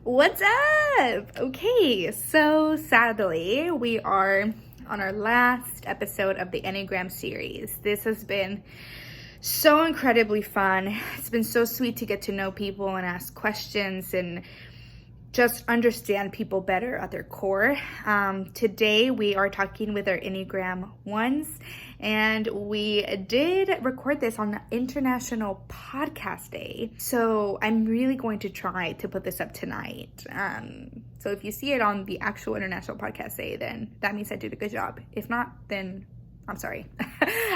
What's up? Okay, so sadly, we are on our last episode of the Enneagram series. This has been so incredibly fun. It's been so sweet to get to know people and ask questions and just understand people better at their core. Today, we are talking with our Enneagram ones, and we did record this on International Podcast Day. So I'm really going to try to put this up tonight. So if you see it on the actual International Podcast Day, then that means I did a good job. If not, then I'm sorry.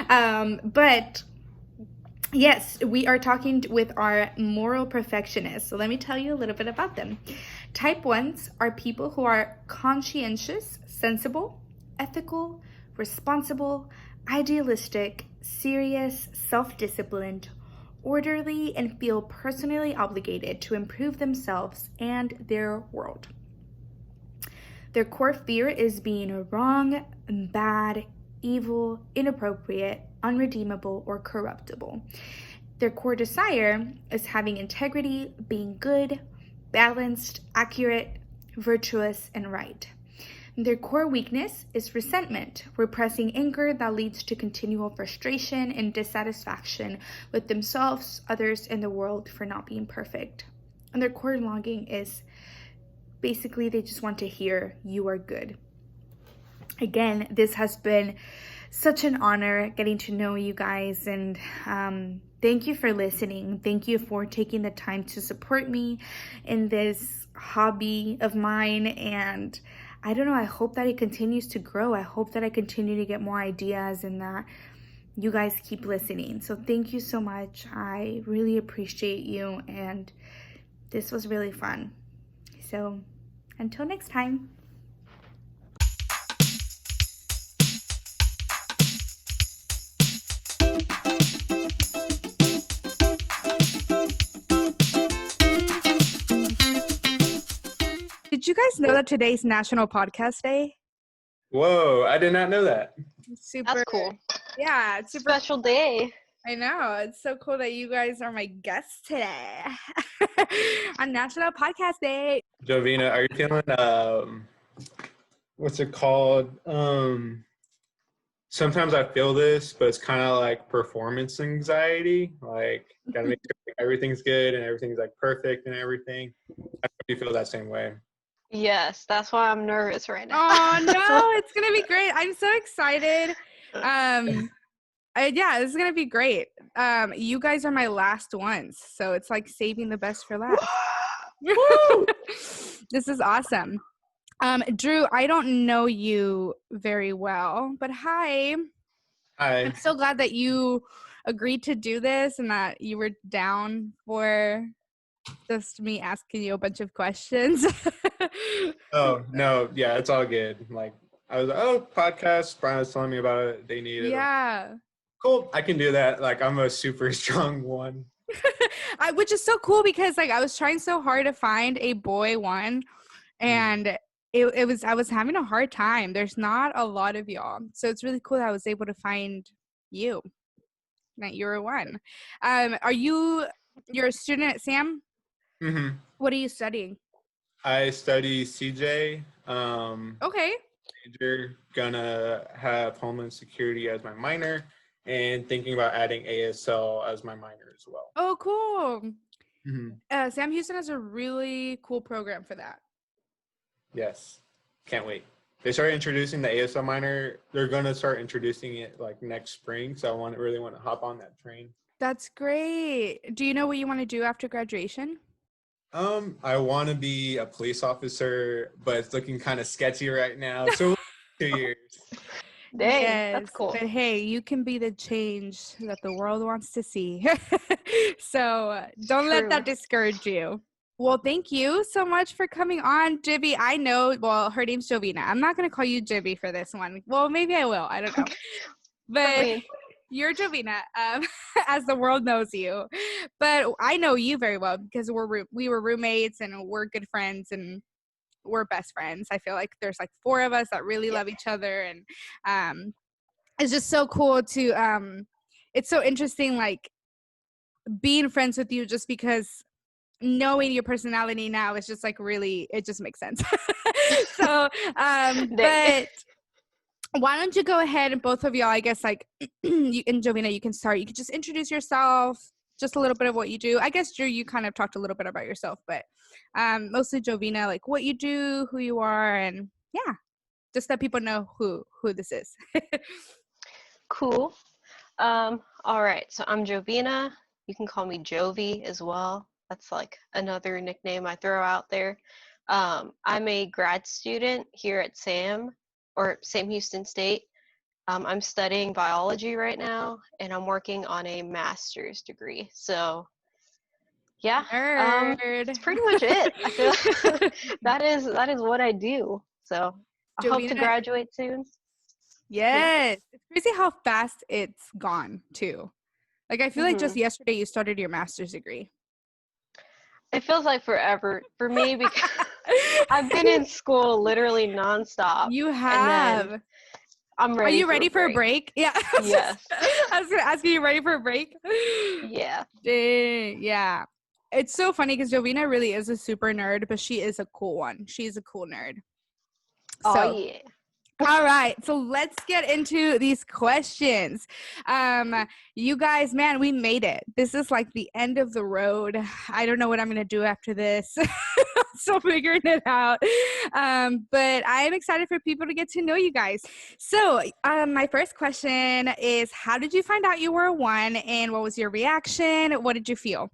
But yes, we are talking with our moral perfectionists. So let me tell you a little bit about them. Type 1s are people who are conscientious, sensible, ethical, responsible, idealistic, serious, self-disciplined, orderly, and feel personally obligated to improve themselves and their world. Their core fear is being wrong, bad, evil, inappropriate, unredeemable, or corruptible. Their core desire is having integrity, being good, balanced, accurate, virtuous, and right. Their core weakness is resentment, repressing anger that leads to continual frustration and dissatisfaction with themselves, others, and the world for not being perfect. And their core longing is basically they just want to hear you are good. Again, this has been such an honor getting to know you guys, and thank you for listening. Thank you for taking the time to support me in this hobby of mine, and I don't know, I hope that it continues to grow. I hope that I continue to get more ideas and that you guys keep listening. So thank you so much. I really appreciate you, and this was really fun. So until next time. Did you guys know that today's National Podcast Day? Whoa, I did not know that. Super, That's cool. Yeah, it's super Special day. I know. It's so cool that you guys are my guests today on National Podcast Day. Jovinna, are you feeling, what's it called? Sometimes I feel this, but it's kind of like performance anxiety. Like, gotta make sure everything's good and everything's like perfect and everything. I hope you feel that same way. Yes, that's why I'm nervous right now. Oh, no, it's going to be great. I'm so excited. Yeah, this is going to be great. You guys are my last ones, so it's like saving the best for last. This is awesome. Drew, I don't know you very well, but hi. Hi. I'm so glad that you agreed to do this and that you were down for just me asking you a bunch of questions. Oh, no, yeah, it's all good. Like, I was like, oh, podcast, Brian was telling me about it. They need it. Yeah. Cool, I can do that. Like, I'm a super strong one. Which is so cool because like I was trying so hard to find a boy one, and I was having a hard time. There's not a lot of y'all, so it's really cool that I was able to find you. That you're one. You're a student at Sam? Mm-hmm. What are you studying? I study CJ. Okay. Major, gonna have Homeland Security as my minor, and thinking about adding ASL as my minor as well. Oh, cool. Mm-hmm. Sam Houston has a really cool program for that. Yes, can't wait. They started introducing the ASL minor. They're gonna start introducing it like next spring, so I really want to hop on that train. That's great. Do you know what you want to do after graduation? I want to be a police officer, but it's looking kind of sketchy right now. So 2 years. Dang, Yes, that's cool. but hey, you can be the change that the world wants to see. So don't let that discourage you. Well, thank you so much for coming on, Jibby. I know, well, her name's Jovinna. I'm not going to call you Jibby for this one. Well, maybe I will. I don't know. But you're Jovinna, as the world knows you. But I know you very well because we were roommates and we're good friends and we're best friends. I feel like there's like 4 of us that really love each other, and it's just so cool to it's so interesting like being friends with you just because knowing your personality now is just like really, it just makes sense. So, Dang. but why don't you go ahead and both of y'all, I guess, like, you and Jovinna, you can start. You can just introduce yourself, just a little bit of what you do. I guess, Drew, you kind of talked a little bit about yourself, but mostly Jovinna, like what you do, who you are, and yeah, just let people know who this is. Cool. All right. So I'm Jovinna. You can call me Jovi as well. That's like another nickname I throw out there. I'm a grad student here at Sam Houston State. I'm studying biology right now, and I'm working on a master's degree. So yeah, Nerd. that's pretty much it. I feel that is what I do. So I hope to Jovinna, graduate soon. yes. It's crazy how fast it's gone, too. Like, I feel like just yesterday you started your master's degree. It feels like forever for me because I've been in school literally nonstop. You And then have. I'm Are ready you for ready a for a break. break? Yeah. Yes. I was going to ask you ready for a break? Yeah. Dang, yeah. It's so funny because Jovinna really is a super nerd, but she is a cool one. She's a cool nerd. Oh So, yeah. all right, so let's get into these questions. You guys, man, we made it. This is like the end of the road. I don't know what I'm gonna do after this. So figuring it out. But I am excited for people to get to know you guys. So my first question is, how did you find out you were a 1, and what was your reaction? What did you feel?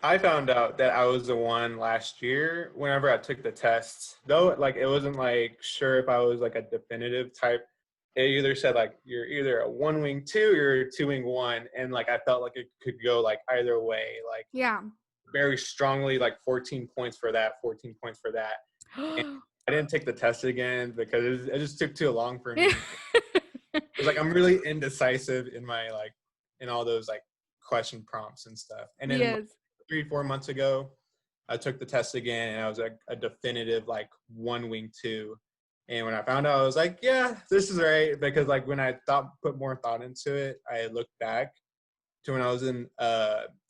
I found out that I was the 1 last year whenever I took the tests. Though, like, it wasn't like sure if I was like a definitive type. It either said like you're either a 1 wing 2 or a 2 wing 1, and like I felt like it could go like either way. Like Yeah. very strongly, like 14 points for that, 14 points for that. And I didn't take the test again because it just took too long for me. It's like I'm really indecisive in my like in all those like question prompts and stuff. And then Yes. 3-4 months ago, I took the test again, and I was like a definitive like 1 wing 2. And when I found out, I was like, yeah, this is right. Because like when I put more thought into it, I looked back to when I was in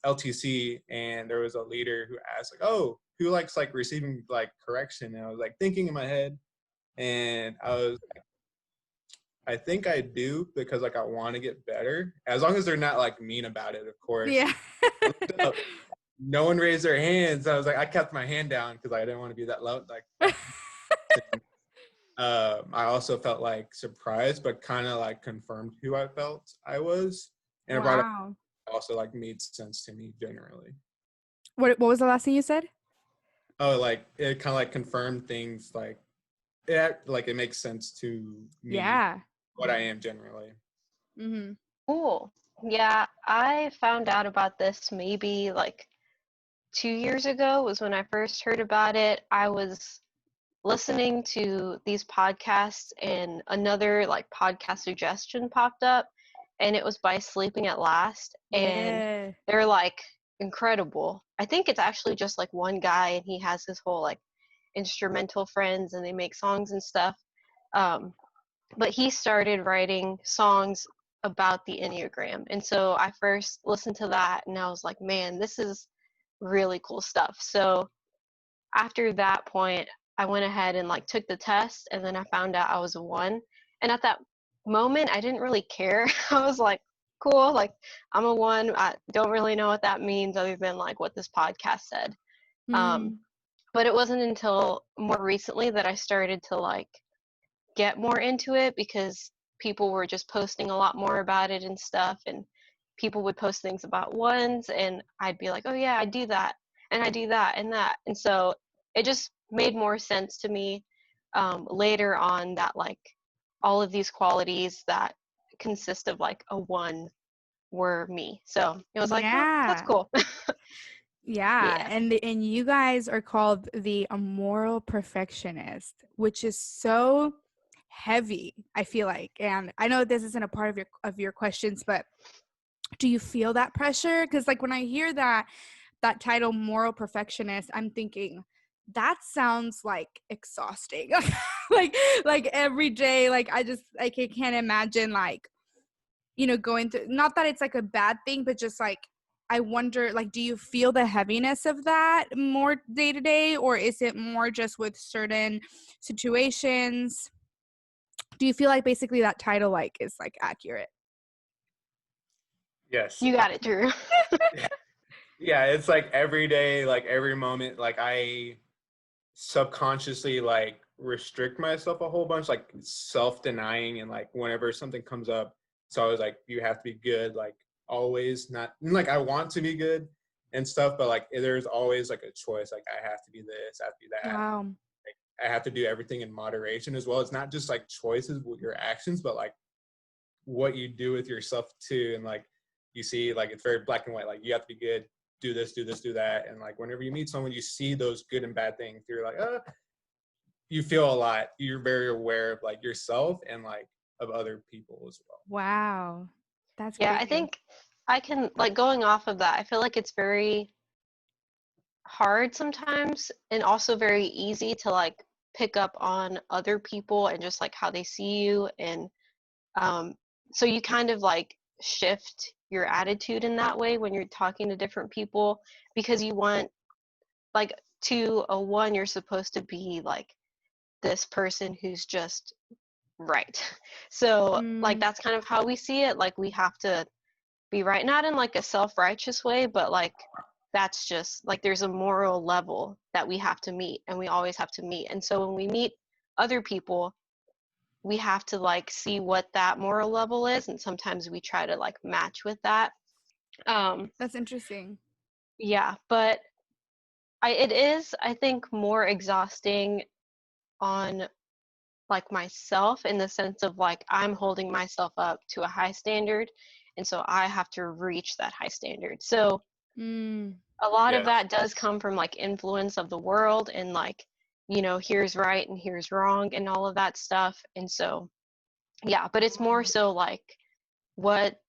LTC, and there was a leader who asked like, oh, who likes like receiving like correction? And I was like thinking in my head, and I was like, I think I do because like I want to get better, as long as they're not like mean about it, of course. Yeah. No one raised their hands. I was like, I kept my hand down because I didn't want to be that loud. Like, I also felt like surprised, but kind of like confirmed who I felt I was, and it brought up Wow. also like made sense to me generally. What was the last thing you said? Oh, like it kind of like confirmed things like it makes sense to me Yeah. what I am generally. Mm-hmm. Cool. Yeah, I found out about this maybe like 2 years ago was when I first heard about it. I was listening to these podcasts, and another like podcast suggestion popped up, and it was by Sleeping at Last, and Yeah. they're like incredible. I think it's actually just like one guy, and he has his whole like instrumental friends, and they make songs and stuff. But he started writing songs about the Enneagram, and so I first listened to that, and I was like, man, this is really cool stuff. So after that point, I went ahead and like took the test, and then I found out I was a 1. And at that moment, I didn't really care. I was like, cool, like I'm a 1. I don't really know what that means other than like what this podcast said. Mm. But it wasn't until more recently that I started to like get more into it, because people were just posting a lot more about it and stuff, and people would post things about 1s, and I'd be like, oh yeah, I do that, and I do that and that. And so it just made more sense to me later on that like all of these qualities that consist of like a 1 were me. So it was like, oh, that's Yeah. cool. Yeah. Yeah. And you guys are called the immoral perfectionist, which is so heavy, I feel like. And I know this isn't a part of your questions, but do you feel that pressure? Because like when I hear that title, moral perfectionist, I'm thinking that sounds like exhausting. like every day, like I can't imagine like, going through, not that it's like a bad thing, but just like I wonder, like, do you feel the heaviness of that more day to day, or is it more just with certain situations? Do you feel like basically that title like is like accurate? Yes. You got it, Drew. Yeah, it's like every day, like every moment, like I subconsciously like restrict myself a whole bunch, like self-denying, and like whenever something comes up, so I was like, you have to be good, like always, not like I want to be good and stuff, but like there's always like a choice, like I have to be this, I have to be that. Wow. I have to do everything in moderation as well. It's not just like choices with your actions, but like what you do with yourself too. And like you see, like it's very black and white. Like you have to be good, do this, do this, do that. And like whenever you meet someone, you see those good and bad things. You're like, you feel a lot. You're very aware of like yourself and like of other people as well. Wow. That's Yeah, I crazy. think I can, like, going off of that, I feel like it's very hard sometimes and also very easy to like pick up on other people and just like how they see you. And um, so you kind of like shift your attitude in that way when you're talking to different people, because you want, like, to a one, you're supposed to be like this person who's just right. So like Mm, that's kind of how we see it. Like we have to be right, not in like a self-righteous way, but like that's just like there's a moral level that we have to meet, and we always have to meet. And so when we meet other people, we have to like see what that moral level is, and sometimes we try to like match with that. um that's interesting. yeah, but it is, I think, more exhausting on like myself, in the sense of like I'm holding myself up to a high standard, and so I have to reach that high standard. So Mm, a lot of Yeah. that does come from like influence of the world, and like, here's right and here's wrong and all of that stuff. And so yeah, but it's more so like what,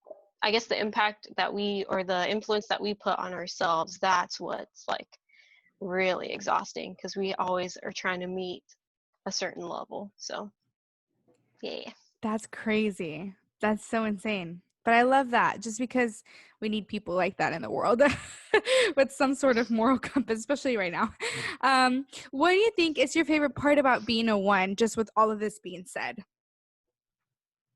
I guess, the impact that we, or the influence that we put on ourselves, that's what's like really exhausting, because we always are trying to meet a certain level. So yeah. that's crazy. That's so insane. But I love that, just because we need people like that in the world with some sort of moral compass, especially right now. What do you think is your favorite part about being a one, just with all of this being said?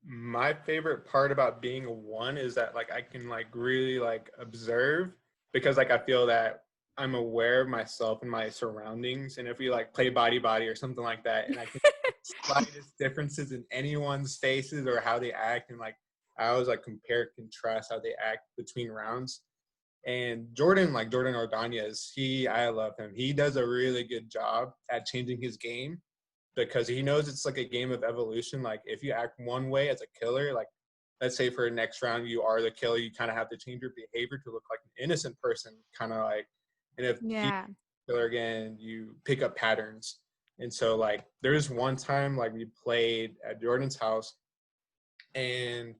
My favorite part about being a one is that like I can like really like observe, because like I feel that I'm aware of myself and my surroundings. And if we like play body or something like that, and I can slightest differences in anyone's faces or how they act, and like I always like compare, contrast how they act between rounds. And Jordan, like Jordan Ordonez, I love him. He does a really good job at changing his game, because he knows it's like a game of evolution. Like if you act one way as a killer, like let's say for next round you are the killer, you kind of have to change your behavior to look like an innocent person, kind of like. And if he's Yeah. the killer again, you pick up patterns. And so like there's one time like we played at Jordan's house, and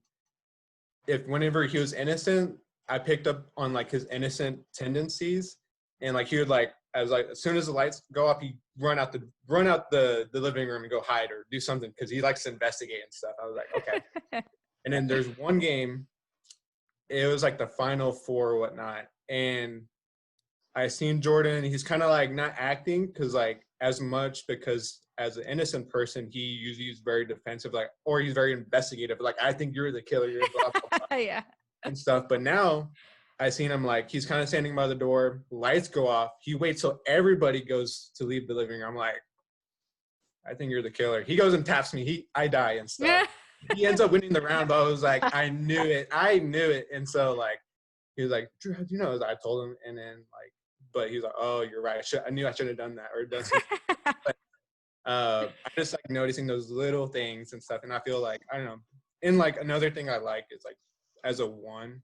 if whenever he was innocent, I picked up on like his innocent tendencies, and like he would like, I was like, as soon as the lights go off, he run out the living room and go hide or do something, because he likes to investigate and stuff. I was like, okay. And then there's one game, it was like the final four or whatnot, and I seen Jordan. He's kind of like not acting because like as much, because as an innocent person, he usually is very defensive, like, or he's very investigative. Like, I think you're the killer. You're blah blah blah Yeah. and stuff. But now I seen him like he's kind of standing by the door. Lights go off. He waits till everybody goes to leave the living room. I'm like, I think you're the killer. He goes and taps me. I die and stuff. He ends up winning the round, but I was like, I knew it. I knew it. And so like he was like, Drew, how do you know? I told him, and then like, but he was like, oh, you're right. I knew I should have done that or done something. But I just like noticing those little things and stuff. And I feel like, I don't know. And like another thing I like is like as a one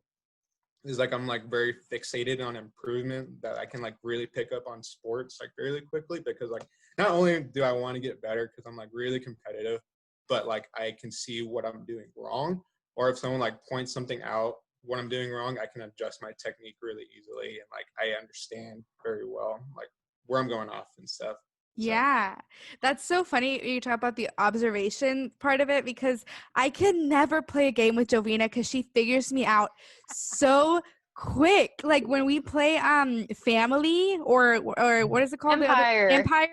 is like I'm like very fixated on improvement, that I can like really pick up on sports like really quickly, because like not only do I want to get better because I'm like really competitive, but like I can see what I'm doing wrong, or if someone like points something out what I'm doing wrong, I can adjust my technique really easily, and like I understand very well like where I'm going off and stuff. So Yeah, that's so funny you talk about the observation part of it, because I can never play a game with Jovinna because she figures me out so quickly. Like, I can never quick. Like when we play Family or what is it called? The other Empire. Empire.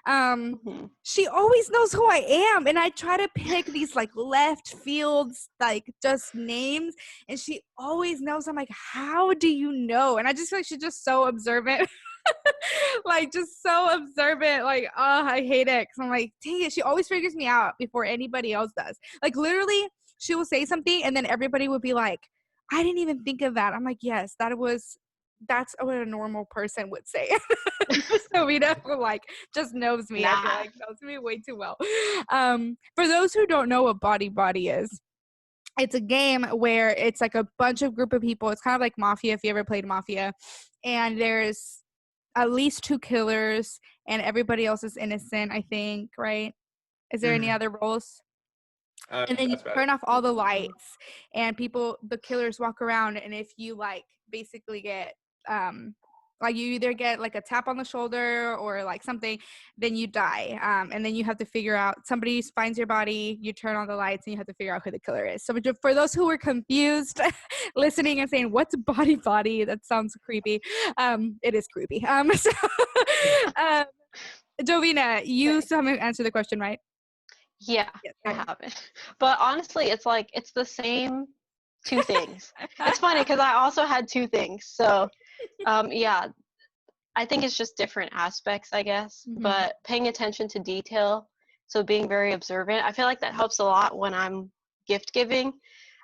Mhm. She always knows who I am, and I try to pick these like left fields, like just names, and she always knows. I'm like, how do you know? And I just feel like she's just so observant. Like just so observant. Like, oh, I hate it because I'm like, dang it, she always figures me out before anybody else does. Like literally she will say something and then everybody would be like, I didn't even think of that. I'm like, yes, that's what a normal person would say. So Vita like just knows me. I feel Nah. like knows me way too well. For those who don't know what body is, it's a game where it's like a bunch of group of people. It's kind of like Mafia if you ever played Mafia, and there's at least 2 killers and everybody else is innocent, I think, right? Is there any Mhm. other roles? And then you That's about it. turn off all the lights and the killers walk around, and if you like basically get like you either get like a tap on the shoulder or like something, then you die. And then you have to figure out, somebody finds your body, you turn on the lights, and you have to figure out who the killer is. So for those who were confused listening and saying what's body, that sounds creepy, it is creepy. So um Jovina, you Okay. still haven't answered the question, right? Yeah, Yes, I okay. haven't. But honestly, it's like it's the same 2 things. It's funny because I also had 2 things. So, yeah, I think it's just different aspects, I guess. Mhm. But paying attention to detail, so being very observant, I feel like that helps a lot when I'm gift giving.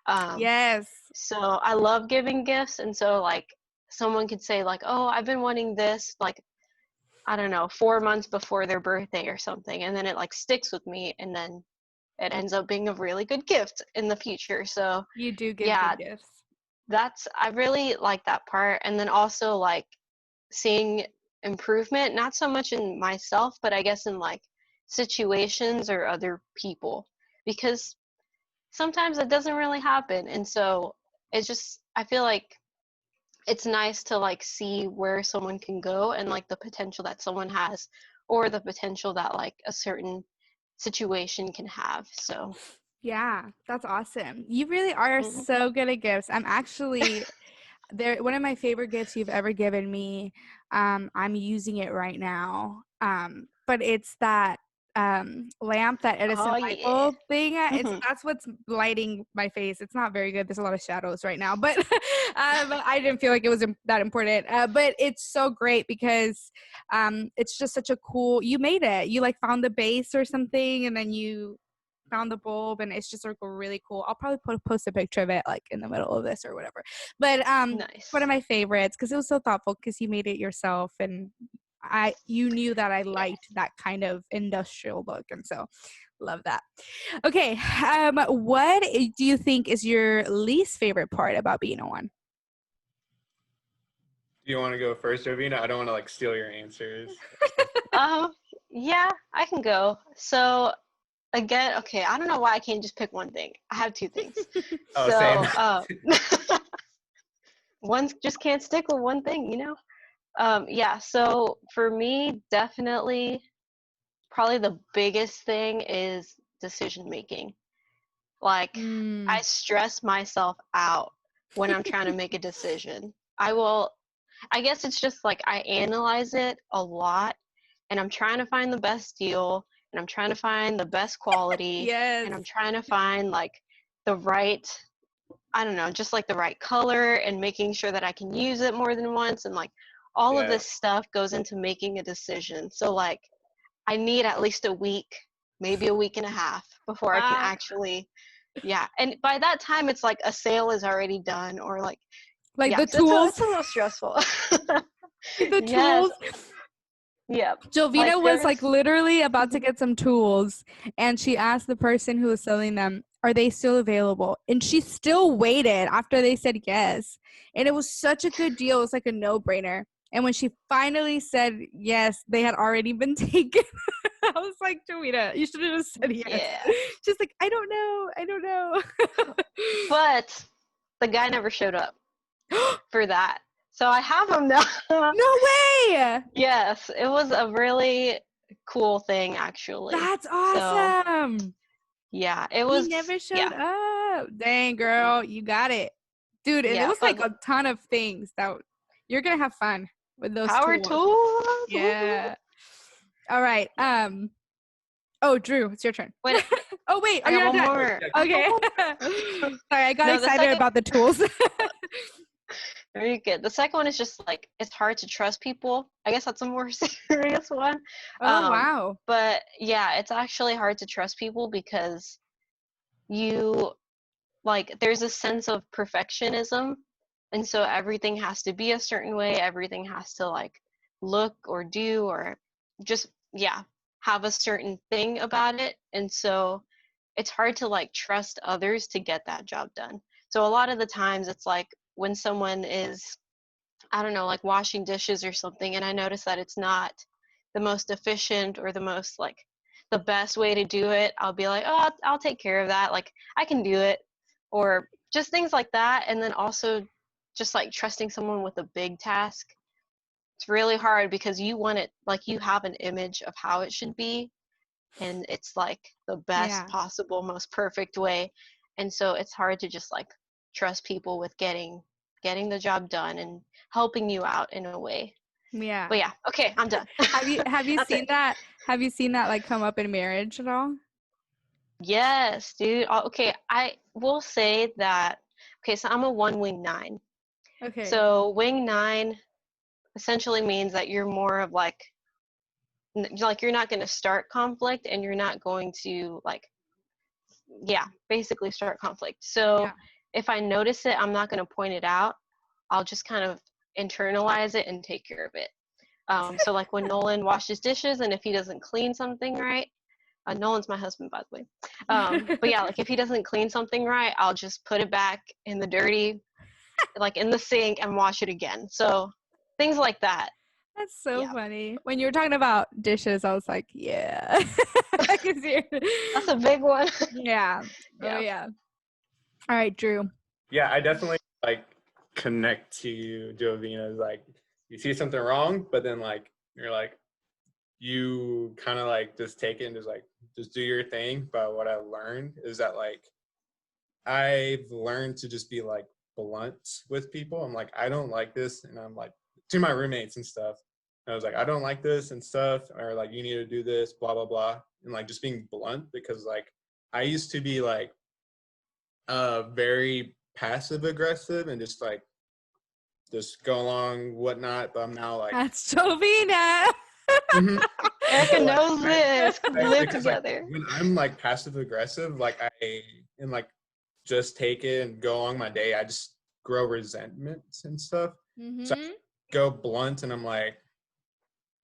Um, Yes. so I love giving gifts, and so like someone could say like, "Oh, I've been wanting this," like I don't know, 4 months before their birthday or something, and then it like sticks with me, and then it ends up being a really good gift in the future. So You do give yeah, good gifts. I really like that part. And then also like seeing improvement, not so much in myself, but I guess in like situations or other people, because sometimes it doesn't really happen. And so it's just, I feel like it's nice to like see where someone can go and like the potential that someone has or the potential that like a certain situation can have. So, Yeah, that's awesome. You really are mhm. so good at gifts. I'm actually they're one of my favorite gifts you've ever given me. I'm using it right now. But it's that lamp, that Edison Oh light yeah. bulb thing. Hmm. That's what's lighting my face. It's not very good. There's a lot of shadows right now, but I didn't feel like it was that important. But it's so great because it's just such a cool. You made it. You like found the base or something, and then you found the bulb, and it's just like really cool. I'll probably post a picture of it like in the middle of this or whatever. But one of Nice. my favorites because it was so thoughtful because you made it yourself, and you knew that I Yeah. liked that kind of industrial look, and so love that. Okay, what do you think is your least favorite part about being a one? Do you want to go first, Jovinna? I don't want to like steal your answers. Um, yeah, I can go. So again, okay, I don't know why I can't just pick one thing. I have 2 things. Oh, same. So, one just can't stick with one thing, you know? Yeah, so for me, definitely, probably the biggest thing is decision making. Like, Mm. I stress myself out when I'm trying to make a decision. I guess it's just like I analyze it a lot and I'm trying to find the best deal and I'm trying to find the best quality Yes. and I'm trying to find like the right, I don't know, just like the right color and making sure that I can use it more than once and like all of Yeah. this stuff goes into making a decision. So like I need at least a week, maybe a week and a half before I can Ah, actually, yeah. And by that time it's like a sale is already done or like like yeah, the 'cause tools. it's a little stressful. The Yes. tools. Yep. Jovina Like was like there's literally about to mhm. get some tools, and she asked the person who was selling them, are they still available? And she still waited after they said yes. And it was such a good deal. It was like a no brainer. And when she finally said yes, they had already been taken. I was like, Jovina, you should have just said yes. Yeah. She's like, I don't know. I don't know. But the guy never showed up for that. So I have him now. No way. Yes, it was a really cool thing actually. That's So, awesome. yeah, it He was never showed yeah. up. Dang, girl, you got it. Dude, and it Yeah, was like but a ton of things that you're gonna have fun with those power tools. tools. Yeah. All right. Oh, Drew, it's your turn. Wait, Oh wait, I are you got not one done? more. Okay. Sorry, I got No, the excited second. about the tools. Very good. The second one is just like it's hard to trust people. I guess that's a more serious one. Oh wow. But yeah, it's actually hard to trust people because you like there's a sense of perfectionism, and so everything has to be a certain way. Everything has to like look or do or just yeah have a certain thing about it, and so it's hard to like trust others to get that job done. So a lot of the times it's like when someone is, I don't know, like washing dishes or something, and I notice that it's not the most efficient or the most like the best way to do it, I'll be like, oh, I'll take care of that. Like I can do it, or just things like that. And then also just like trusting someone with a big task. It's really hard because you want it like you have an image of how it should be, and it's like the best Yeah. possible, most perfect way. And so it's hard to just like trust people with getting the job done and helping you out in a way. Yeah. But yeah, okay, I'm done. Have you That's seen it. that? Have you seen that like come up in marriage at all? Yes, dude. Okay, I will say that. Okay, so I'm a one wing nine. Okay. So wing nine essentially means that you're more of like you're not going to start conflict and you're not going to like yeah, basically start conflict. So Yeah. if I notice it, I'm not going to point it out. I'll just kind of internalize it and take care of it. So like when Nolan washes dishes and if he doesn't clean something right, Nolan's my husband, by the way. But yeah, like if he doesn't clean something right, I'll just put it back in the dirty, like in the sink and wash it again. So things like that. That's so Yeah, funny. When you were talking about dishes, I was like, yeah. I can see that's it. a big one. Yeah. Oh Yeah. yeah. All right, Drew. Yeah, I definitely like connect to you, Jovina. Like you see something wrong, but then like you're like you kind of like just take it and just do your thing. But what I learned is that like I've learned to just be like blunt with people. I'm like, I don't like this, and I'm like to my roommates and stuff. I was like, I don't like this and stuff, or like you need to do this, blah blah blah, and like just being blunt because like I used to be like very passive aggressive and just go along whatnot, but I'm now like That's Jovina. mhm. Erica But like knows this. We live because like together. when I'm like passive aggressive, like I and like just take it and go along my day, I just grow resentment and stuff. So I Mm-hmm. go blunt and I'm like,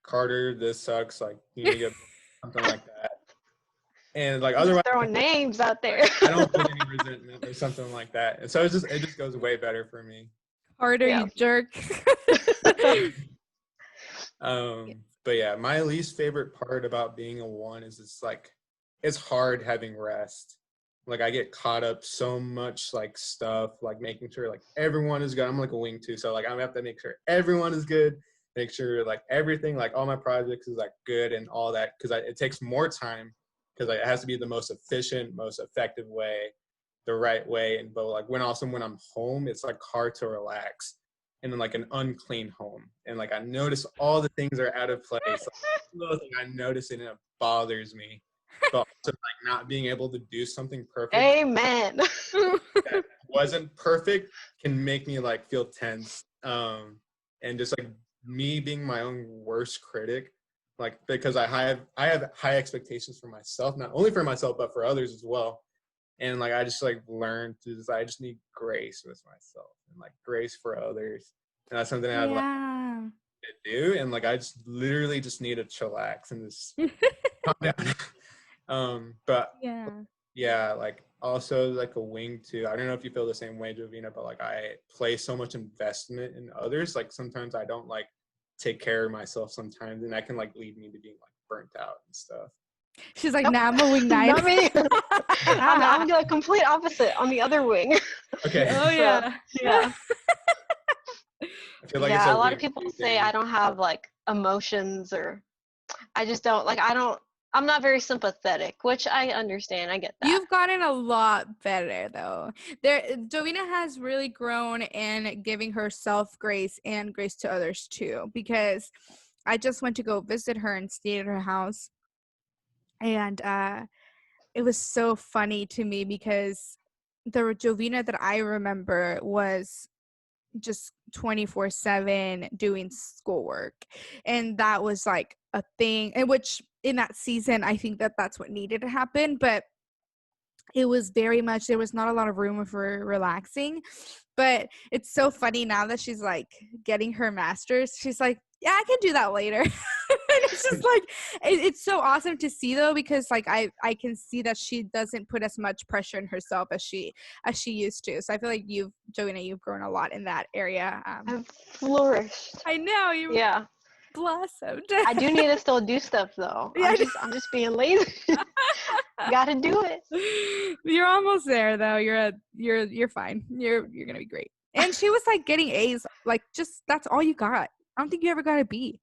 Carter, this sucks. Like you need to get something like that. And like Just otherwise, throwing names out like there. I don't feel any resentment or something like that. And so it just goes way better for me. Carter, Yeah. you jerk. But yeah, my least favorite part about being a one is it's hard having rest. Like I get caught up so much like stuff, like making sure like everyone is good. I'm like a wing too, so like I have to make sure everyone is good, make sure like everything, like all my projects is like good and all that because it takes more time because like, it has to be the most efficient, most effective way, the right way. And but like when I'm home, it's like hard to relax in like an unclean home. And like I notice all the things are out of place. Like, little thing I notice it and it bothers me. But also like not being able to do something perfect Amen. that wasn't perfect can make me like feel tense. And just like me being my own worst critic, like because I have high expectations for myself, not only for myself but for others as well. And like I just like learned to just I just need grace with myself and like grace for others. And that's something I'd like Yeah. to do. And like I just literally just need to chillax and just calm down. But Yeah. yeah, like also like a wing too. I don't know if you feel the same way, Jovina, but like I place so much investment in others. Like sometimes I don't like take care of myself sometimes, and that can like lead me to being like burnt out and stuff. She's like, Nope, nah, I'm a wing nine. not me. I'm the complete opposite on the other wing. Okay, Oh So yeah. yeah, I feel like it's yeah. a A lot of wing people two say thing. I don't have like emotions, or I just don't like. I don't. I'm not very sympathetic, which I understand. I get that. You've gotten a lot better though. Jovinna has really grown in giving herself grace and grace to others too, because I just went to go visit her and stay at her house. And it was so funny to me because the Jovinna that I remember was just 24/7 doing schoolwork, and that was like a thing, and which in that season I think that that's what needed to happen, but it was very much, there was not a lot of room for relaxing. But it's so funny now that she's like getting her master's, she's like, yeah, I can do that later. And it's just like it's so awesome to see though, because like I can see that she doesn't put as much pressure on herself as she used to. So I feel like Joanna, you've grown a lot in that area. I've flourished. I know you Yeah. blossomed. I do need to still do stuff though. Yeah, I'm just being lazy. Gotta do it. You're almost there though. You're fine. You're gonna be great. And she was like getting A's, like just that's all you got. I don't think you ever got a B.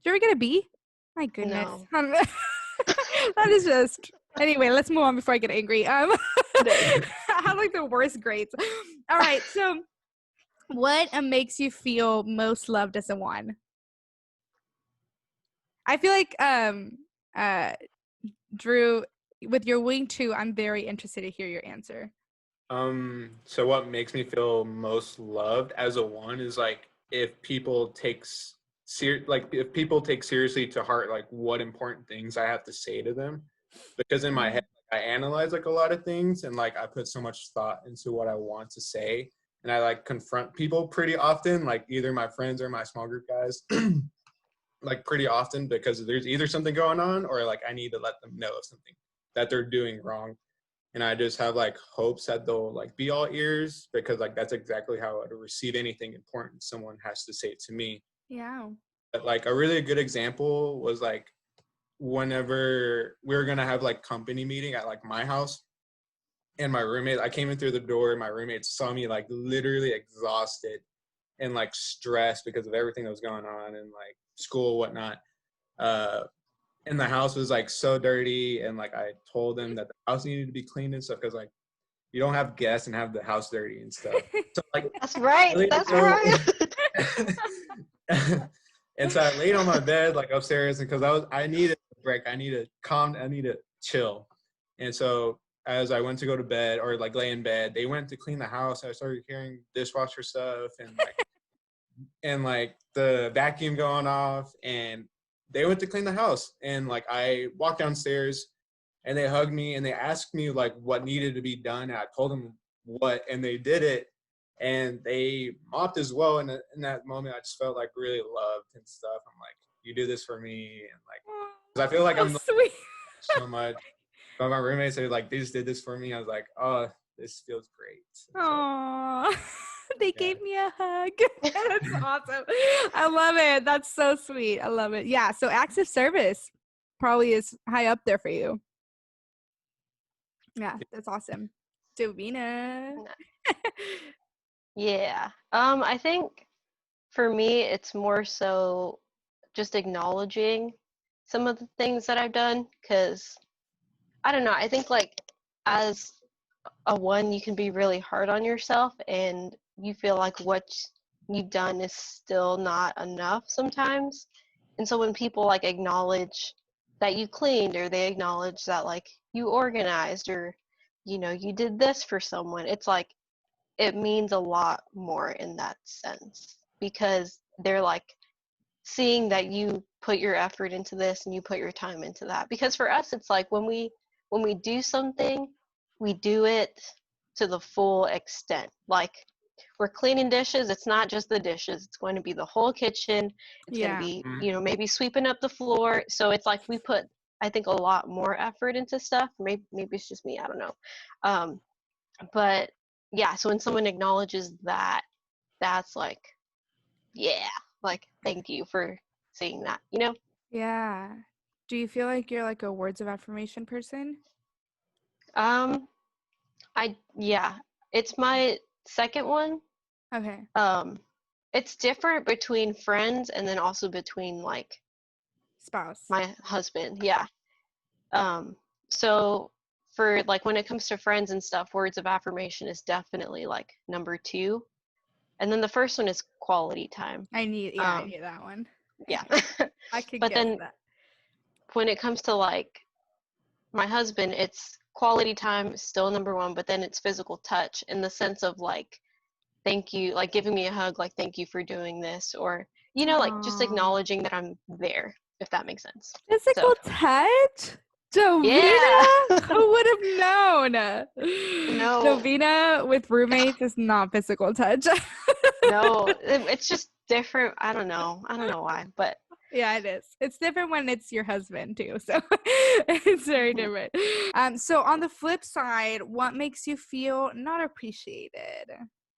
Did you ever get a B? My goodness. No. That is just anyway, let's move on before I get angry. I have like the worst grades. All right, so what makes you feel most loved as a one? I feel like Drew, with your wing 2, I'm very interested to hear your answer. So what makes me feel most loved as a one is like if people take if people take seriously to heart like what important things I have to say to them, because in my head I analyze like a lot of things and like I put so much thought into what I want to say, and I like confront people pretty often, like either my friends or my small group guys, like pretty often, because there's either something going on or like I need to let them know of something that they're doing wrong. And I just have like hopes that they'll like be all ears, because like that's exactly how I would receive anything important someone has to say to me. Yeah. But like a really good example was like whenever we were gonna have like company meeting at like my house, and my roommate, I came in through the door and my roommate saw me like literally exhausted and like stressed because of everything that was going on and like school, whatnot. And the house was like so dirty, and like I told them that the house needed to be cleaned and stuff, because like you don't have guests and have the house dirty and stuff. So like That's right. That's right. and so I laid on my bed like upstairs, and because I needed a break, I needed to chill. And so as I went to go to bed or like lay in bed, they went to clean the house, and I started hearing dishwasher stuff and like the vacuum going off, and they went to clean the house. And like I walked downstairs and they hugged me and they asked me like what needed to be done, and I told them what, and they did it, and they mopped as well. And in that moment I just felt like really loved and stuff. I'm like, you do this for me, and like, because I feel like I'm sweet. so much. But my roommates are like, they just did this for me. I was like, oh, this feels great. Aww. They gave me a hug. That's awesome. I love it. That's so sweet. I love it. Yeah. So acts of service probably is high up there for you. Yeah, that's awesome. Jovinna. Yeah. I think for me it's more so just acknowledging some of the things that I've done, because I don't know, I think like as a one you can be really hard on yourself and you feel like what you've done is still not enough sometimes. And so when people like acknowledge that you cleaned, or they acknowledge that like you organized, or you did this for someone, it's like it means a lot more in that sense, because they're like seeing that you put your effort into this and you put your time into that. Because for us it's like when we do something, we do it to the full extent. Like we're cleaning dishes, it's not just the dishes, it's going to be the whole kitchen, it's going to be maybe sweeping up the floor. So it's like we put, I think, a lot more effort into stuff. Maybe it's just me, I don't know. But yeah, so when someone acknowledges that, that's like, yeah, like thank you for seeing that, Yeah. Do you feel like you're like a words of affirmation person? Yeah, it's my second one. Okay. It's different between friends and then also between like Spouse. my husband. Yeah. So for like when it comes to friends and stuff, words of affirmation is definitely like number 2. And then the first one is quality time. I need that one. Yeah. I could But guess then that. when it comes to like my husband, it's quality time is still number 1, but then it's physical touch in the sense of like, thank you, like giving me a hug, like thank you for doing this, or like just Aw. acknowledging that I'm there, if that makes sense. So Physical touch? yeah. Jovina? Who would have known? No, Jovina with roommates is not physical touch. no, it's just different. I don't know why, but Yeah, it is. It's different when it's your husband too. So it's very different. So on the flip side, what makes you feel not appreciated?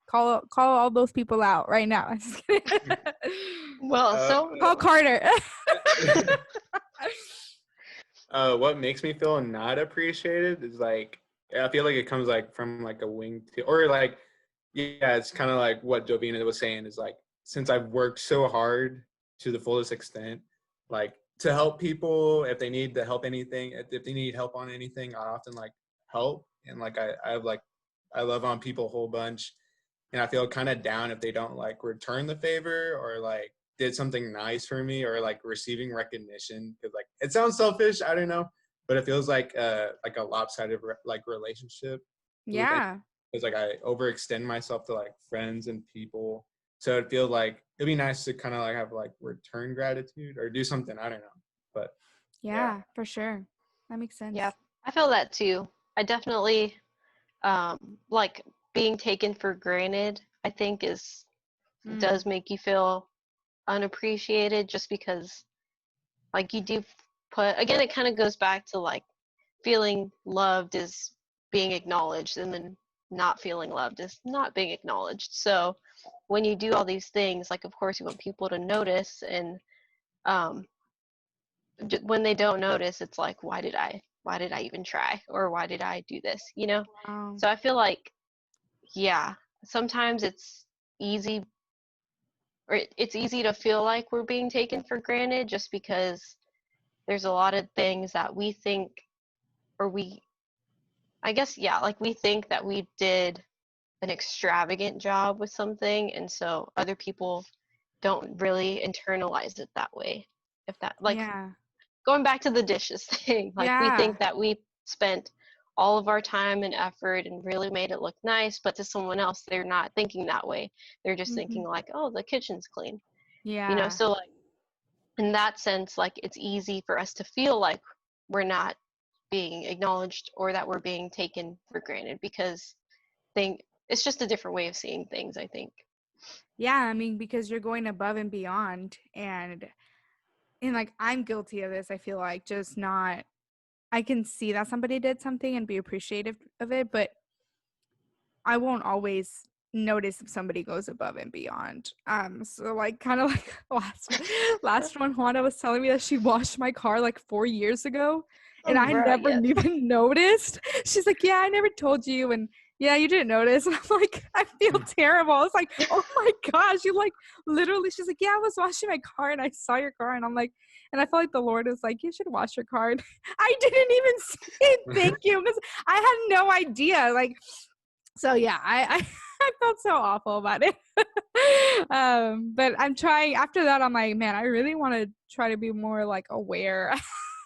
Call all those people out right now. I'm just kidding. well, Uh, so Call Carter. what makes me feel not appreciated is like, I feel like it comes like from like a wing to, or like, yeah, it's kind of like what Jovina was saying is like, since I've worked so hard to the fullest extent, like to help people if they need to help anything, if they need help on anything, I often like help. And like, I have like, I love on people a whole bunch. And I feel kind of down if they don't like return the favor or like did something nice for me or like receiving recognition, because like it sounds selfish, I don't know, but it feels like a lopsided like relationship with it, Yeah. because like I overextend myself to like friends and people, so it feels like it'd be nice to kind of like have like return gratitude or do something, I don't know, but yeah. Yeah, for sure. That makes sense. yeah, I feel that too. I definitely like being taken for granted, I think Mm. does make you feel unappreciated, just because like you do put, again, it kind of goes back to like feeling loved is being acknowledged, and then not feeling loved is not being acknowledged. So when you do all these things, like of course you want people to notice, and um, when they don't notice, it's like, why did I even try, or why did I do this, Wow. So I feel like, yeah, sometimes it's easy, or it's easy to feel like we're being taken for granted, just because there's a lot of things that we think, or we, I guess, yeah, like we think that we did an extravagant job with something, and so other people don't really internalize it that way. If that, like, Yeah. going back to the dishes thing, like we Yeah. think that we spent all of our time and effort and really made it look nice, but to someone else, they're not thinking that way. They're just Hmm. thinking like, oh, the kitchen's clean, Yeah. So like in that sense, like it's easy for us to feel like we're not being acknowledged, or that we're being taken for granted, because think it's just a different way of seeing things, I think. Yeah, I mean, because you're going above and beyond, and like I'm guilty of this, I feel like, just not, I can see that somebody did something and be appreciative of it, but I won't always notice if somebody goes above and beyond. So like kind of like last one, Juana was telling me that she washed my car like 4 years ago, and Oh, I bro, never yes. even noticed. She's like, "Yeah, I never told you," and yeah, you didn't notice. And I'm like, I feel terrible. It's like, oh my gosh, you like literally. She's like, yeah, I was washing my car and I saw your car, and I'm like, and I felt like the Lord was like, you should wash your car. And I didn't even say thank you because I had no idea. Like, so yeah, I I felt so awful about it. But I'm trying, after that I'm like, man, I really want to try to be more like aware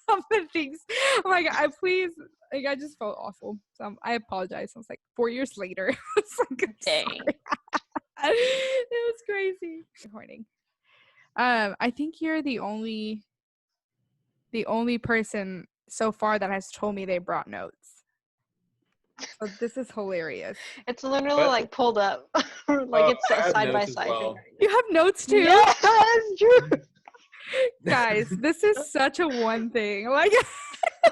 of the things. I'm like, I please, like, I just felt awful, so I apologize. I was like 4 years later. It's like, I'm Dang. sorry. It was crazy. Recording. I think you're the only person so far that has told me they brought notes. So this is hilarious. It's literally But like pulled up. Like it's a I have side by notes as side thing well. right You have notes now. too? Yes, true. Guys, this is such a one thing. Like,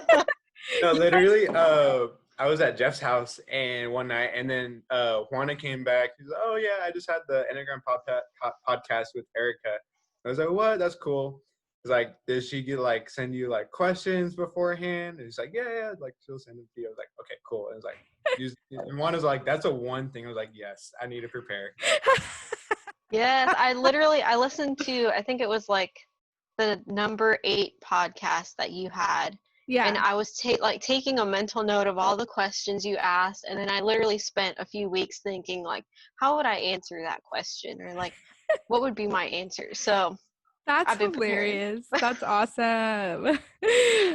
No, you guys, literally, I was at Jeff's house and one night, and then Juana came back. She's like, "Oh yeah, I just had the Enneagram podcast with Erica." I was like, "What? That's cool." It's like, did she get like send you like questions beforehand? And he's like, "Yeah, yeah." Like she'll send them to you. I was like, "Okay, cool." And it was like, and Juana's like, "That's a one thing." I was like, "Yes, I need to prepare." Yes, I listened to, I think it was like the number 8 podcast that you had, Yeah. And I was taking a mental note of all the questions you asked, and then I literally spent a few weeks thinking like, how would I answer that question, or like, what would be my answer? So That's I've been preparing. hilarious. That's awesome.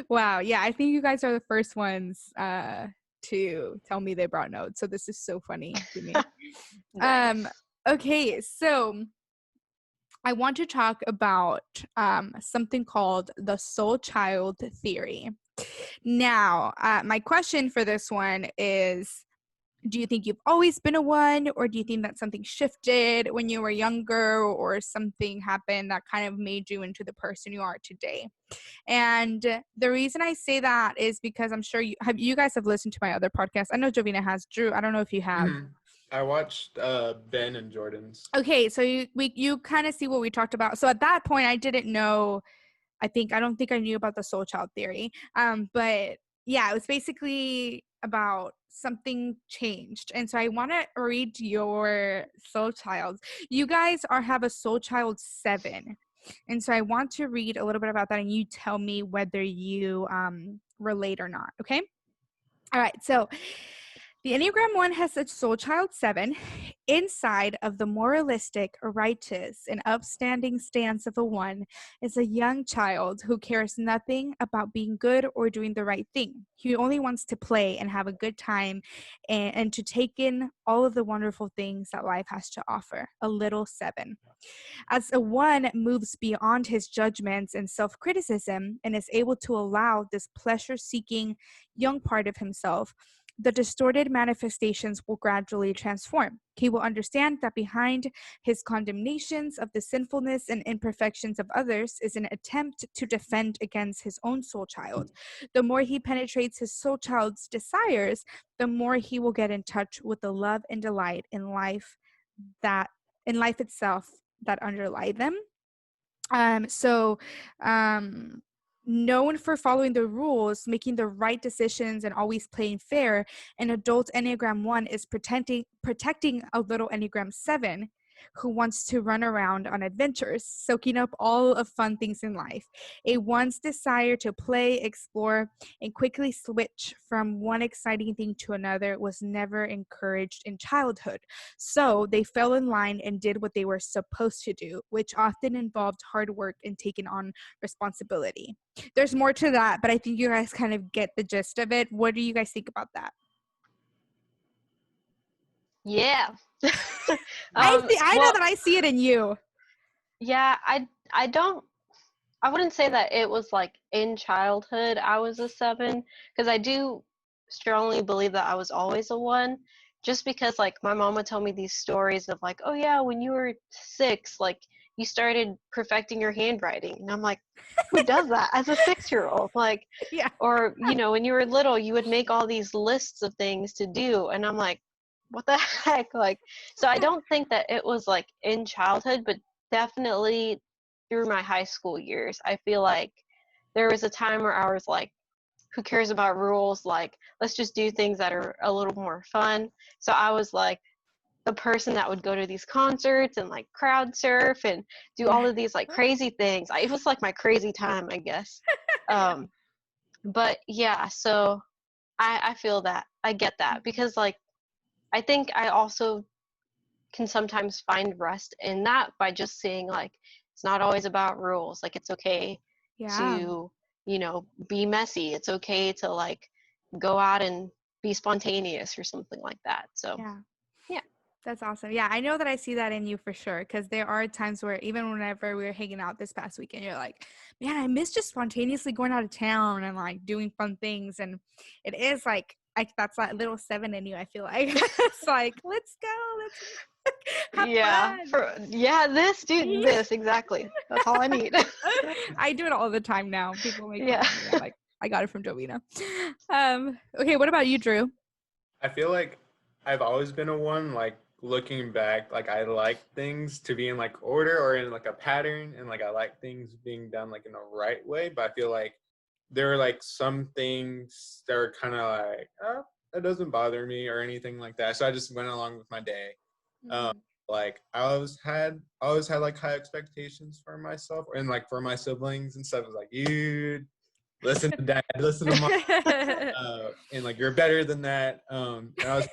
Wow. Yeah, I think you guys are the first ones to tell me they brought notes. So this is so funny to me. Nice. Okay, so I want to talk about something called the soul child theory. Now, my question for this one is, do you think you've always been a one, or do you think that something shifted when you were younger, or something happened that kind of made you into the person you are today? And the reason I say that is because I'm sure you guys have listened to my other podcast. I know Jovinna has. Drew, I don't know if you have. I watched Ben and Jordan's. Okay, so you kind of see what we talked about. So at that point, I didn't know. I don't think I knew about the soul child theory. But yeah, it was basically about something changed. And so I want to read your soul child. You guys have a soul child 7. And so I want to read a little bit about that, and you tell me whether you relate or not. Okay. All right. So the Enneagram 1 has a soul child 7. Inside of the moralistic, righteous, and upstanding stance of a 1 is a young child who cares nothing about being good or doing the right thing. He only wants to play and have a good time, and to take in all of the wonderful things that life has to offer. A little 7. As a 1 moves beyond his judgments and self-criticism and is able to allow this pleasure-seeking young part of himself, the distorted manifestations will gradually transform. He will understand that behind his condemnations of the sinfulness and imperfections of others is an attempt to defend against his own soul child. The more he penetrates his soul child's desires, the more he will get in touch with the love and delight in life itself that underlie them. So known for following the rules, making the right decisions, and always playing fair, an adult Enneagram 1 is protecting a little Enneagram 7 who wants to run around on adventures, soaking up all of fun things in life. A 1's desire to play, explore, and quickly switch from one exciting thing to another was never encouraged in childhood. So they fell in line and did what they were supposed to do, which often involved hard work and taking on responsibility. There's more to that, but I think you guys kind of get the gist of it. What do you guys think about that? Yeah. I know Well, that I see it in you. yeah, I wouldn't say that it was like in childhood I was a 7, because I do strongly believe that I was always a 1, just because like my mom would tell me these stories of like, oh yeah, when you were 6, like you started perfecting your handwriting, and I'm like, who does that as a 6-year-old? Like, Yeah. or when you were little, you would make all these lists of things to do, and I'm like, what the heck? Like, so I don't think that it was like in childhood, but definitely through my high school years, I feel like there was a time where I was like, who cares about rules? Like, let's just do things that are a little more fun. So I was like the person that would go to these concerts and like crowd surf and do Yeah. all of these like crazy things. It was like my crazy time, I guess. Um, but yeah, so I feel that. I get that because like I think I also can sometimes find rest in that by just seeing like it's not always about rules. Like it's okay Yeah. to, be messy. It's okay to like go out and be spontaneous or something like that. So, Yeah. yeah. That's awesome. Yeah, I know that I see that in you for sure. Because there are times where even whenever we were hanging out this past weekend, you're like, man, I miss just spontaneously going out of town and like doing fun things. And it is like, that's that little 7 in you, I feel like. It's like, let's go, let's have Yeah. fun. This exactly. That's all I need. I do it all the time now. People make fun Yeah. of me. I'm like, I got it from Jovinna. Okay, what about you, Drew? I feel like I've always been a 1. Like looking back, like I like things to be in like order or in like a pattern, and like I like things being done like in a right way. But I feel like there are like some things that are kind of like, oh, that doesn't bother me or anything like that. So I just went along with my day. Um, Mm-hmm. like I always had like high expectations for myself and like for my siblings and stuff. It was like, you listen to dad, listen to mom, and like you're better than that. And I was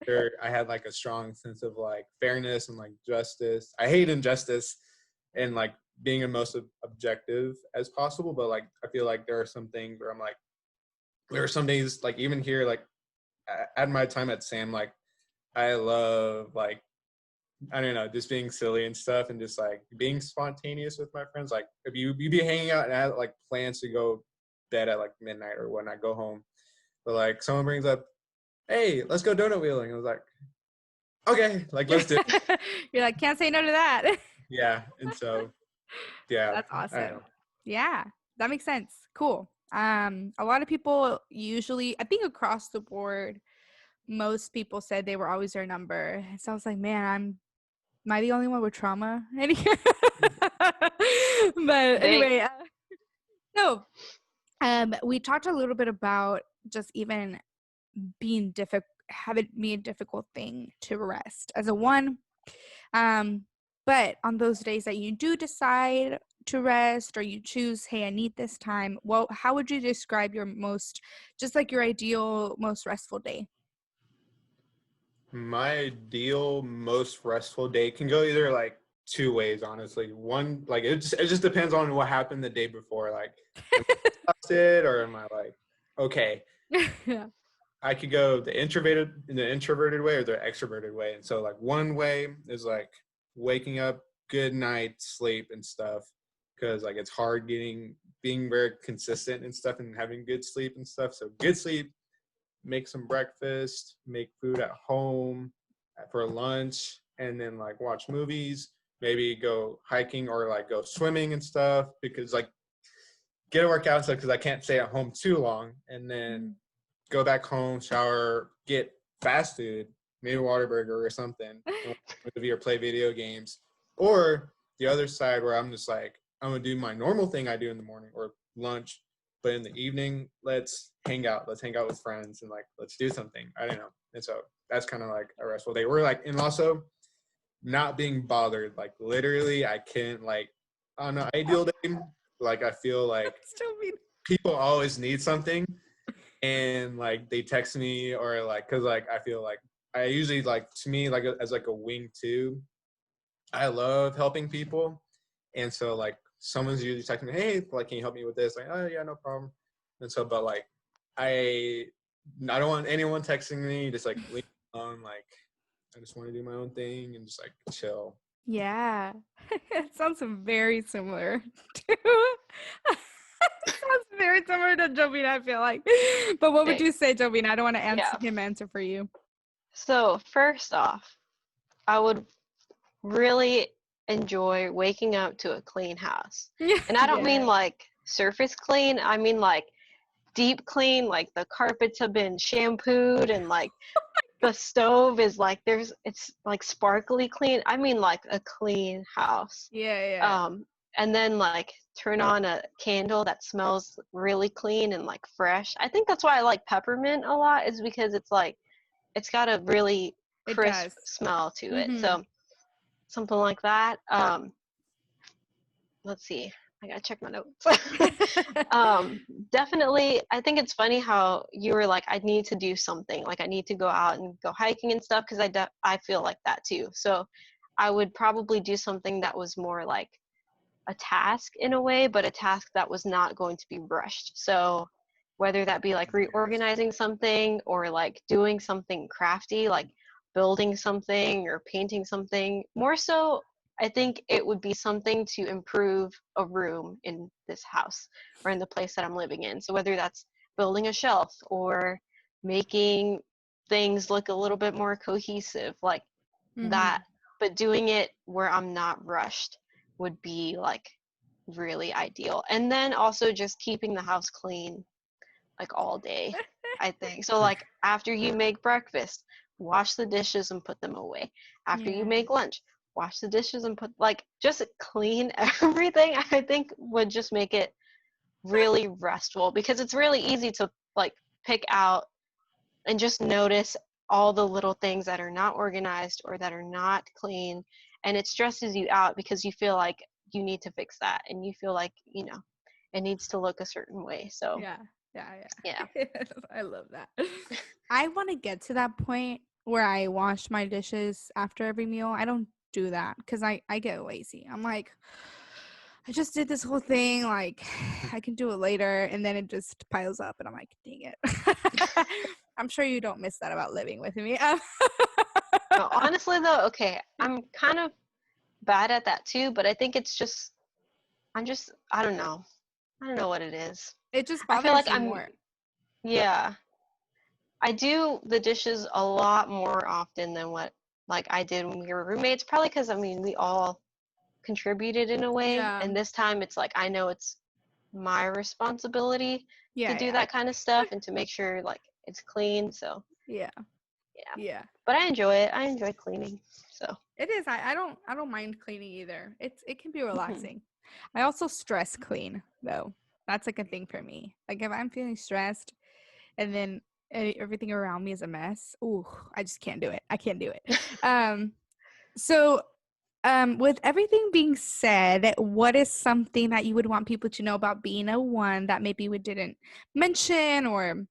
sure I had like a strong sense of like fairness and like justice. I hate injustice and like being the most objective as possible, but like I feel like there are some things where I'm like, there are some days like even here like at my time at Sam, like I love like I don't know, just being silly and stuff and just like being spontaneous with my friends. Like if you be hanging out and I had like plans to go bed at like midnight or when I go home, but like someone brings up, hey, let's go donut wheeling. I was like, okay, like let's do it. You're like, can't say no to that. Yeah. And so yeah, That's I don't know. awesome. Yeah, that makes sense. Cool. A lot of people usually, I think across the board, most people said they were always their number. So I was like, man, am I the only one with trauma? But They anyway, no. We talked a little bit about just even being having be a difficult thing to rest as a one. But on those days that you do decide to rest or you choose, hey, I need this time, well, how would you describe your most, just like your ideal, most restful day? My ideal most restful day can go either like two ways, honestly. One, like it just depends on what happened the day before. Like am I exhausted or am I like okay? Yeah. I could go the introverted way or the extroverted way. And so like one way is like waking up, good night sleep and stuff. Cause like it's hard being very consistent and stuff and having good sleep and stuff. So good sleep, make some breakfast, make food at home for lunch, and then like watch movies, maybe go hiking or like go swimming and stuff because like get a workout and stuff because I can't stay at home too long. And then go back home, shower, get fast food, maybe a Whataburger or something, and watch a movie or play video games. Or the other side where I'm just like, I'm gonna do my normal thing I do in the morning or lunch, but in the evening, let's hang out. Let's hang out with friends and like let's do something. I don't know. And so that's kind of like a restful day. We're like, and also not being bothered. Like literally, I can't like on an ideal day. Like I feel like Still mean. people always need something and like they text me or like because like I feel like I usually like to me like as like a wing too, I love helping people, and so like someone's usually texting me, hey, like can you help me with this, like oh yeah, no problem. And so but like I I don't want anyone texting me, just like leave me alone, like I just want to do my own thing and just like chill. Yeah. It sounds very similar to sounds very similar to Jovinna, I feel like. But what would dang. you say, Jovinna? I don't want to Yeah. answer for you. So first off, I would really enjoy waking up to a clean house. Yeah. And I don't mean Yeah. like surface clean, I mean like deep clean, like the carpets have been shampooed and like the stove is like it's like sparkly clean. I mean like a clean house. Yeah. And then like turn on a candle that smells really clean and like fresh. I think that's why I like peppermint a lot, is because it's like it's got a really It crisp does. smell to it. Mm-hmm. So something like that. Let's see. I gotta check my notes. Definitely, I think it's funny how you were like, I need to do something. Like I need to go out and go hiking and stuff because I feel like that too. So I would probably do something that was more like a task in a way, but a task that was not going to be rushed. So whether that be like reorganizing something or like doing something crafty, like building something or painting something, more so I think it would be something to improve a room in this house or in the place that I'm living in. So whether that's building a shelf or making things look a little bit more cohesive, like Mm-hmm. that, but doing it where I'm not rushed would be like really ideal. And then also just keeping the house clean like all day, I think. So like after you make breakfast, wash the dishes and put them away. After you Yeah. make lunch, wash the dishes and put like just clean everything, I think would just make it really restful because it's really easy to like pick out and just notice all the little things that are not organized or that are not clean, and it stresses you out because you feel like you need to fix that and you feel like it needs to look a certain way. So Yeah. yeah. I love that. I want to get to that point where I wash my dishes after every meal. I don't do that because I get lazy. I'm like, I just did this whole thing. Like, I can do it later. And then it just piles up. And I'm like, dang it. I'm sure you don't miss that about living with me. No, honestly though, okay, I'm kind of bad at that too, but I think it's just I don't know. I don't know what it is. It just I feel like bothers you more. yeah. I do the dishes a lot more often than what like I did when we were roommates, probably because I mean we all contributed in a way, Yeah. and this time it's like I know it's my responsibility to do Yeah. that kind of stuff and to make sure like it's clean. So Yeah. yeah, Yeah. but I enjoy it. I enjoy cleaning. So It is. I don't mind cleaning either. It can be mhm. relaxing. I also stress clean though. That's like a thing for me. Like if I'm feeling stressed and then everything around me is a mess, ooh, I just can't do it. I can't do it. Um so with everything being said, what is something that you would want people to know about being a one that maybe we didn't mention, or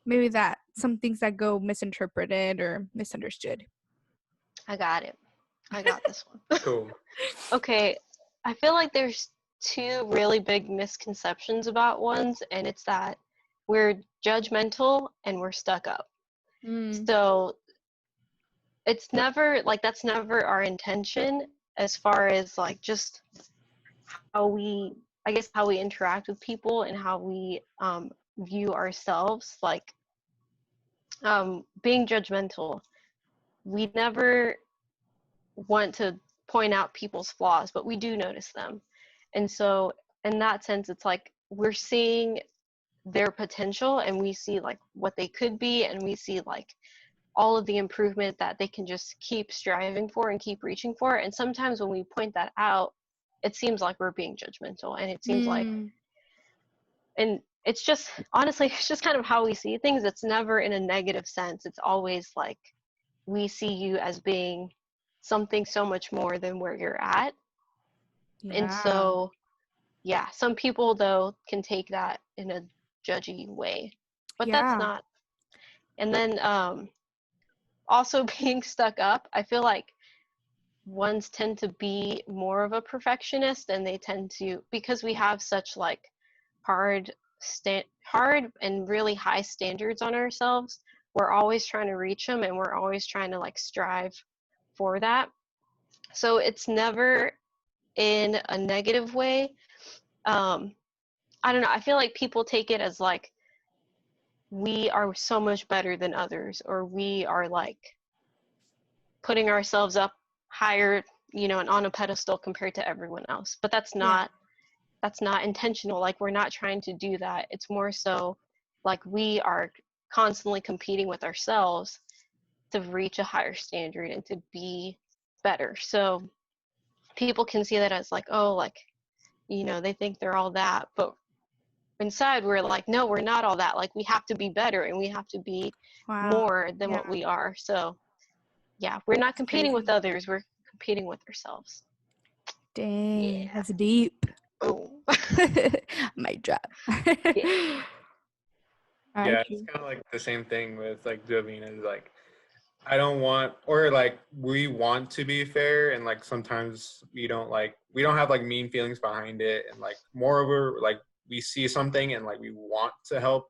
maybe that some things that go misinterpreted or misunderstood? I got it. I got this one. Cool. Okay, I feel like there's two really big misconceptions about ones, and it's that we're judgmental and we're stuck up. Mm, So it's never like that's never our intention as far as like just how we, I guess, how we interact with people and how we view ourselves. Like being judgmental, we never want to point out people's flaws, but we do notice them. And so, in that sense, it's like we're seeing their potential and we see like what they could be, and we see like all of the improvement that they can just keep striving for and keep reaching for. And sometimes when we point that out, it seems like we're being judgmental, and it seems like, mm, and it's just honestly, it's just kind of how we see things. It's never in a negative sense. It's always like we see you as being something so much more than where you're at. And yeah. so, yeah, some people though can take that in a judgy way, but that's Yeah. not. And then also being stuck up, I feel like ones tend to be more of a perfectionist, and they tend to, because we have such like hard and really high standards on ourselves, we're always trying to reach them, and we're always trying to like strive for that. So it's never in a negative way. um I don't know, I feel like people take it as like we are so much better than others, or we are like putting ourselves up higher, and on a pedestal compared to everyone else. But Yeah. that's not intentional. Like we're not trying to do that. It's more so like we are constantly competing with ourselves to reach a higher standard and to be better. So people can see that as like, oh, like, they think they're all that, but inside we're like, no, we're not all that. Like we have to be better and we have to be Wow. more than Yeah. what we are. So yeah, we're not That's competing with crazy. others, we're competing with ourselves. Dang, Yeah. that's deep. Oh. My job. Yeah. I Yeah, it's agree. kind of like the same thing with like Jovinna. Is like I don't want, or like we want to be fair, and like sometimes we don't have like mean feelings behind it, and like moreover, like we see something and like we want to help.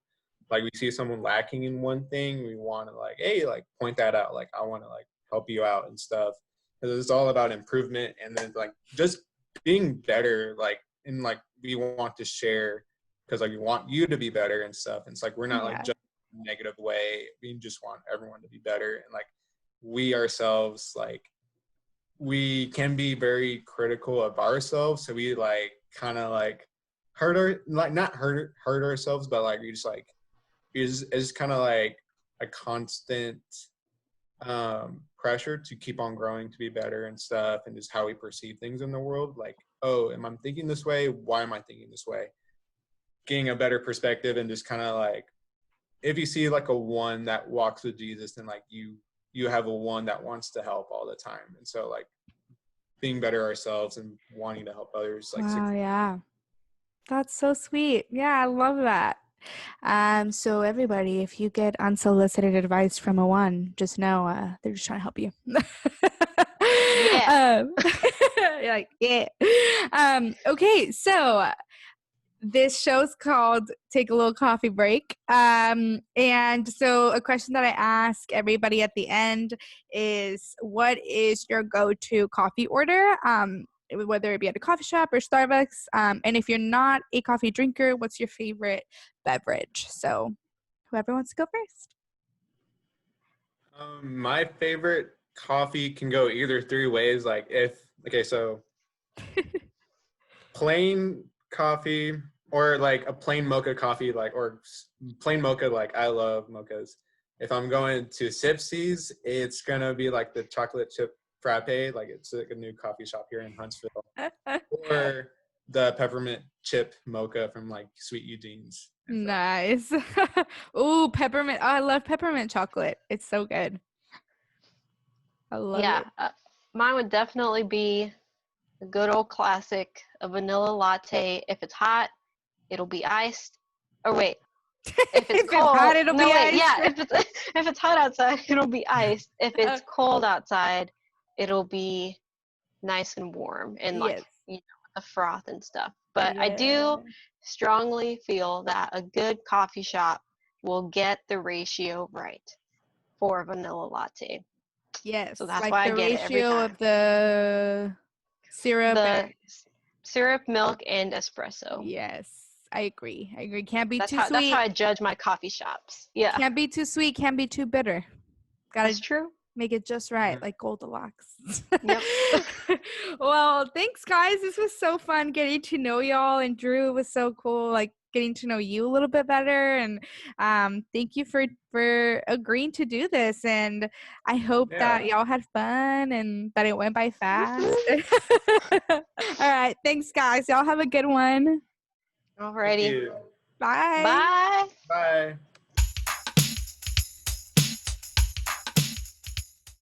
Like we see someone lacking in one thing, we want to like, hey, like point that out. Like I want to like help you out and stuff. Because it's all about improvement, and then like just being better. Like and like we want to share because like we want you to be better and stuff. And it's like we're not like Yeah. just negative way. We just want everyone to be better. And like we ourselves, like we can be very critical of ourselves. So we like kind of like not hurt ourselves, but like we just like is kind of like a constant pressure to keep on growing, to be better and stuff, and just how we perceive things in the world. Like, oh, am I thinking this way? Why am I thinking this way? Getting a better perspective, and just kind of like if you see like a one that walks with Jesus, then like you have a one that wants to help all the time. And so like being better ourselves and wanting to help others like Wow, yeah. That's so sweet. Yeah, I love that. So everybody, if you get unsolicited advice from a one, just know they're just trying to help you. Yeah. Like, yeah. Okay, so this show's called Take a Little Coffee Break. And so a question that I ask everybody at the end is, what is your go-to coffee order? Whether it be at a coffee shop or Starbucks. And if you're not a coffee drinker, what's your favorite beverage? So whoever wants to go first. My favorite coffee can go either three ways. Like so plain coffee or like a plain mocha coffee, plain mocha. Like I love mochas. If I'm going to Sipsies, it's gonna be like the chocolate chip frappe. Like it's like a new coffee shop here in Huntsville, or the peppermint chip mocha from like Sweet Eugene's. Nice. Ooh, peppermint. Oh, I love peppermint chocolate. It's so good. I love Yeah. it. Mine would definitely be a good old classic, a vanilla latte. If it's hot, it'll be iced. Or wait, if it's If it's hot, cold, it'll no be wait, iced. yeah, if it's if it's hot outside, it'll be iced. If it's cold outside, it'll be nice and warm and like, Yes. a froth and stuff. But I Yeah. do strongly feel that a good coffee shop will get the ratio right for a vanilla latte. Yes. So that's Like why I the get it every ratio of time. the syrup The and syrup, milk, and espresso. yes. I agree. I agree. Can't be That's too how sweet. I judge my coffee shops. Yeah, Can't be too sweet. Can't be too bitter. Gotta that's true. make it just right, Mhm. like Goldilocks. Yep. Well, thanks, guys. This was so fun getting to know y'all, and Drew, it was so cool, like getting to know you a little bit better. And thank you for agreeing to do this. And I hope Yeah. that y'all had fun and that it went by fast. Mhm. All right, thanks, guys. Y'all have a good one. Thank Alrighty. you. Bye. Bye. Bye.